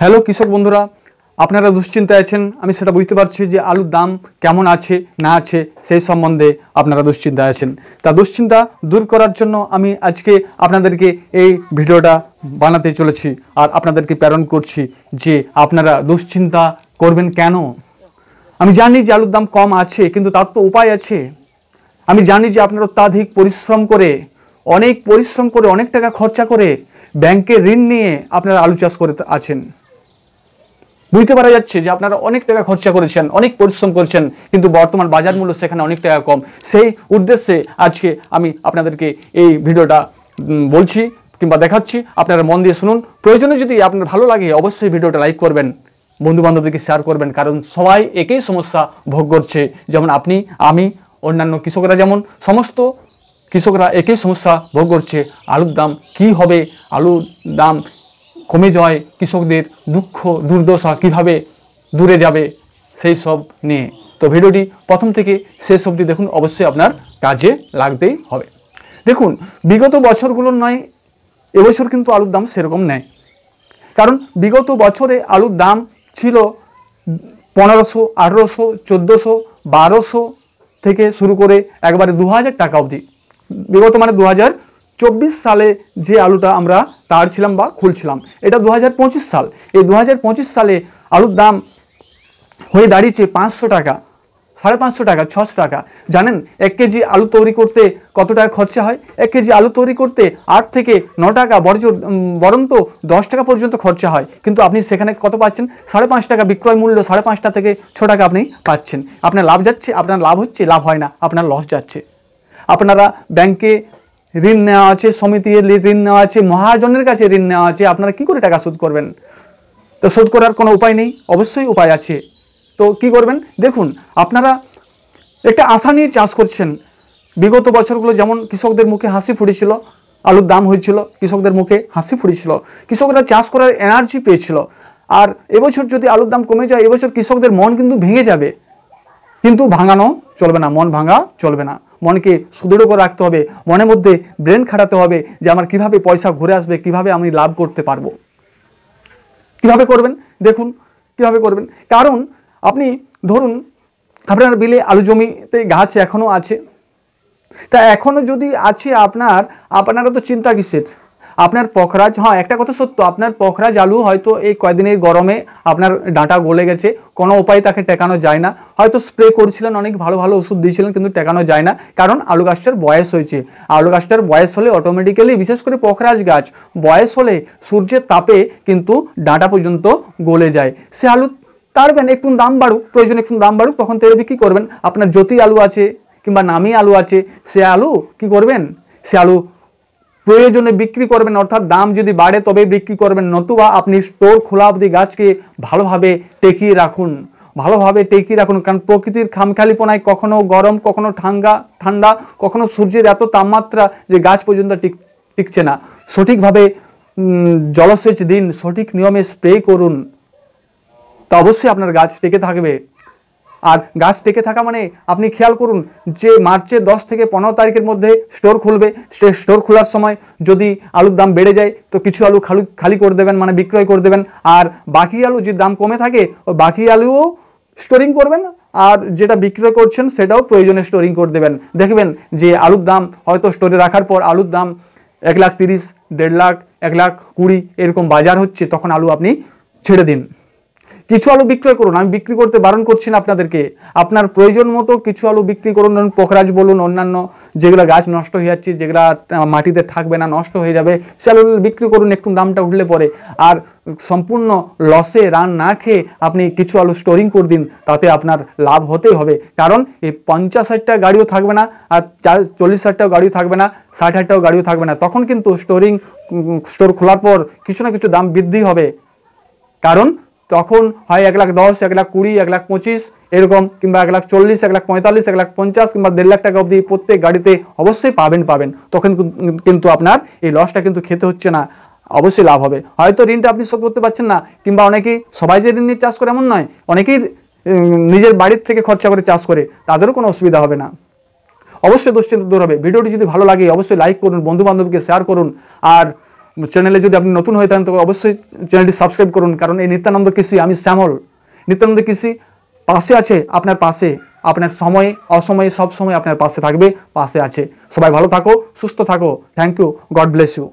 Hello কৃষক বন্ধুরা, আপনারা দুশ্চিন্তায় আছেন, আমি সেটা বুঝতে পারছি যে আলুর দাম কেমন আছে না আছে সেই সম্বন্ধে আপনারা দুশ্চিন্তায় আছেন। তা দুশ্চিন্তা দূর করার জন্য আমি আজকে আপনাদেরকে এই ভিডিওটা বানাতে চলেছি আর আপনাদেরকে প্রেরণ করছি যে আপনারা দুশ্চিন্তা করবেন কেন। আমি জানি যে আলুর দাম কম আছে, কিন্তু তার তো উপায় আছে। আমি জানি যে আপনারা অত্যাধিক পরিশ্রম করে অনেক টাকা খরচা করে ব্যাংকে ঋণ নিয়ে আপনারা আলু চাষ করে আছেন। বুঝতে পারা যাচ্ছে যে আপনারা অনেক টাকা খরচা করেছেন, অনেক পরিশ্রম করেছেন, কিন্তু বর্তমান বাজার মূল্য সেখানে অনেক টাকা কম। সেই উদ্দেশ্যে আজকে আমি আপনাদেরকে এই ভিডিওটা বলছি কিংবা দেখাচ্ছি। আপনারা মন দিয়ে শুনুন। প্রয়োজনে যদি আপনার ভালো লাগে অবশ্যই ভিডিওটা লাইক করবেন, বন্ধু বান্ধবদেরকে শেয়ার করবেন, কারণ সবাই একই সমস্যা ভোগ করছে। যেমন আপনি, আমি, অন্যান্য কৃষকরা, যেমন সমস্ত কৃষকরা একই সমস্যা ভোগ করছে। আলুর দাম কী হবে, আলুর দাম কমে যাওয়ায় কৃষকদের দুঃখ দুর্দশা কিভাবে দূরে যাবে সেই সব নিয়ে। তো ভিডিওটি প্রথম থেকে শেষ অবধি দেখুন, অবশ্যই আপনার কাজে লাগতেই হবে। দেখুন, বিগত বছরগুলোর নয়, এবছর কিন্তু আলুর দাম সেরকম নেই। কারণ বিগত বছরে আলুর দাম ছিল 1500, 1800, 1400, 1200 থেকে শুরু করে একবারে 2000 টাকা অবধি। বিগত মানে 2024 সালে যে আলুটা আমরা তাড়ছিলাম বা খুলছিলাম, এটা 2025 সাল। এই 2025 সালে আলুর দাম হয়ে দাঁড়িয়েছে 500 টাকা, 550 টাকা, 600 টাকা। জানেন 1 কেজি আলু তৈরি করতে কত টাকা খরচা হয়? 1 কেজি আলু তৈরি করতে 8 থেকে 9 টাকা, বরঞ্চ 10 টাকা পর্যন্ত খরচা হয়। কিন্তু আপনি সেখানে কত পাচ্ছেন? 5.5 টাকা বিক্রয় মূল্য, 5.5 থেকে 6 টাকা আপনি পাচ্ছেন। আপনার লাভ যাচ্ছে, আপনার লাভ হচ্ছে? লাভ হয় না, আপনার লস যাচ্ছে। আপনারা ব্যাংকে ঋণ নেওয়া আছে, সমিতির ঋণ নেওয়া আছে, মহাজনের কাছে ঋণ নেওয়া আছে, আপনারা কি করে টাকা শোধ করবেন? তো শোধ করার কোনো উপায় নেই? অবশ্যই উপায় আছে। তো কি করবেন? দেখুন, আপনারা একটা আশা নিয়ে চাষ করছেন। বিগত বছরগুলো যেমন কৃষকদের মুখে হাসি ফুটেছিল, আলুর দাম হয়েছিল, কৃষকদের মুখে হাসি ফুটেছিল, কৃষকরা চাষ করার এনার্জি পেয়েছিল। আর এবছর যদি আলুর দাম কমে যায়, এবছর কৃষকদের মন কিন্তু ভেঙে যাবে। কিন্তু ভাঙানো চলবে না, মন ভাঙা চলবে না। মনকে সুদৃঢ় করে রাখতে হবে, মনের মধ্যে ব্রেন খাটাতে হবে যে আমার কিভাবে পয়সা ঘুরে আসবে, কিভাবে আমি লাভ করতে পারবো। কিভাবে করবেন? দেখুন কিভাবে করবেন। কারণ আপনি ধরুন আপনার বিলে আলু জমিতে গাছ এখনও আছে, তা এখনও যদি আছে আপনারা তো চিন্তা কিসের? আপনার পখরাজ, হ্যাঁ একটা কথা সত্য, আপনার পখরাজ আলু হয়তো এই কয়েকদিনের গরমে আপনার ডাঁটা গলে গেছে, কোনো উপায় তাকে টেকানো যায় না। হয়তো স্প্রে করছিলেন, অনেক ভালো ভালো ওষুধ দিয়েছিলেন, কিন্তু টেকানো যায় না, কারণ আলু গাছটার বয়স হয়েছে। আলু গাছটার বয়স হলে অটোমেটিক্যালি, বিশেষ করে পখরাজ গাছ বয়স হলে সূর্যের তাপে কিন্তু ডাঁটা পর্যন্ত গলে যায়। সে আলু তাড়বেন, একটু দাম বাড়ুক, প্রয়োজনে একটু দাম বাড়ুক, তখন তেড়ে বিক্রি করবেন। আপনার জ্যোতি আলু আছে কিংবা নামি আলু আছে, সে আলু কি করবেন? সে আলু প্রয়োজনে বিক্রি করবেন, অর্থাৎ দাম যদি বাড়ে তবে বিক্রি করবেন, নতুবা আপনি স্টোর খোলা অবধি গাছকে ভালোভাবে টেকিয়ে রাখুন, কারণ প্রকৃতির খামখেয়ালিপনায় কখনো গরম, কখনো ঠান্ডা, কখনো সূর্যের এত তাপমাত্রা যে গাছ পর্যন্ত টিকছে না। সঠিকভাবে জলসেচ দিন, সঠিক নিয়মে স্প্রে করুন, তা অবশ্যই আপনার গাছ টিকে থাকবে। আর গাছ টিকে থাকা মানে আপনি খেয়াল করুন যে মার্চের 10 থেকে 15 তারিখের মধ্যে স্টোর খুলবে। স্টোর খোলার সময় যদি আলুর দাম বেড়ে যায় তো কিছু আলু খালি করে দেবেন, মানে বিক্রয় করে দেবেন। আর বাকি আলু যে দাম কমে থাকে, ওই বাকি আলুও স্টোরিং করবেন, আর যেটা বিক্রয় করছেন সেটাও প্রয়োজনে স্টোরিং করে দেবেন। দেখবেন যে আলুর দাম হয়তো স্টোরে রাখার পর আলুর দাম 1,30,000, 1.5 লাখ, 1,20,000 এরকম বাজার হচ্ছে, তখন আলু আপনি ছেড়ে দিন। কিছু আলু বিক্রয় করুন, আমি বিক্রি করতে বারণ করছি না আপনাদেরকে। আপনার প্রয়োজন মতো কিছু আলু বিক্রি করুন, পোখরাজ বলুন, অন্যান্য যেগুলো গাছ নষ্ট হয়ে যাচ্ছে, যেগুলো মাটিতে থাকবে না, নষ্ট হয়ে যাবে, সে আলু বিক্রি করুন একটু দামটা উঠলে পরে। আর সম্পূর্ণ লসে রান না খেয়ে আপনি কিছু আলু স্টোরিং করে দিন, তাতে আপনার লাভ হতেই হবে। কারণ এই 50,000 টাকা গাড়িও থাকবে না, আর 40,000 টাকা গাড়িও থাকবে না, 60,000 টাকা গাড়িও থাকবে না। তখন কিন্তু স্টোর খোলার পর কিছু না কিছু দাম বৃদ্ধি হবে। কারণ তখন হয় 1,10,000, 1,20,000, 1,25,000 এরকম, কিংবা 1,40,000, 1,45,000, 1,50,000 কিংবা 1.5 লাখ টাকা অবধি প্রত্যেক গাড়িতে অবশ্যই পাবেন। তখন কিন্তু আপনার এই লসটা কিন্তু খেতে হচ্ছে না, অবশ্যই লাভ হবে। হয়তো ঋণটা আপনি শোধ করতে পারছেন না, কিংবা অনেকেই, সবাই যে ঋণ নিয়ে চাষ করে এমন নয়, অনেকেই নিজের বাড়ির থেকে খরচা করে চাষ করে, তাদেরও কোনো অসুবিধা হবে না। অবশ্যই দুশ্চিন্তা দূর হবে। ভিডিওটি যদি ভালো লাগে অবশ্যই লাইক করুন, বন্ধু বান্ধবকে শেয়ার করুন। আর চ্যানেলে যদি আপনি নতুন হয়ে থাকেন তবে অবশ্যই চ্যানেলটি সাবস্ক্রাইব করুন, কারণ এই নিত্যানন্দ কৃষি, আমি শ্যামল, নিত্যানন্দ কৃষি পাশে আছে, আপনার পাশে, আপনার সময়ে অসময়ে সব সময় আপনার পাশে থাকবে, পাশে আছে। সবাই ভালো থাকো, সুস্থ থাকো। Thank you, God bless you.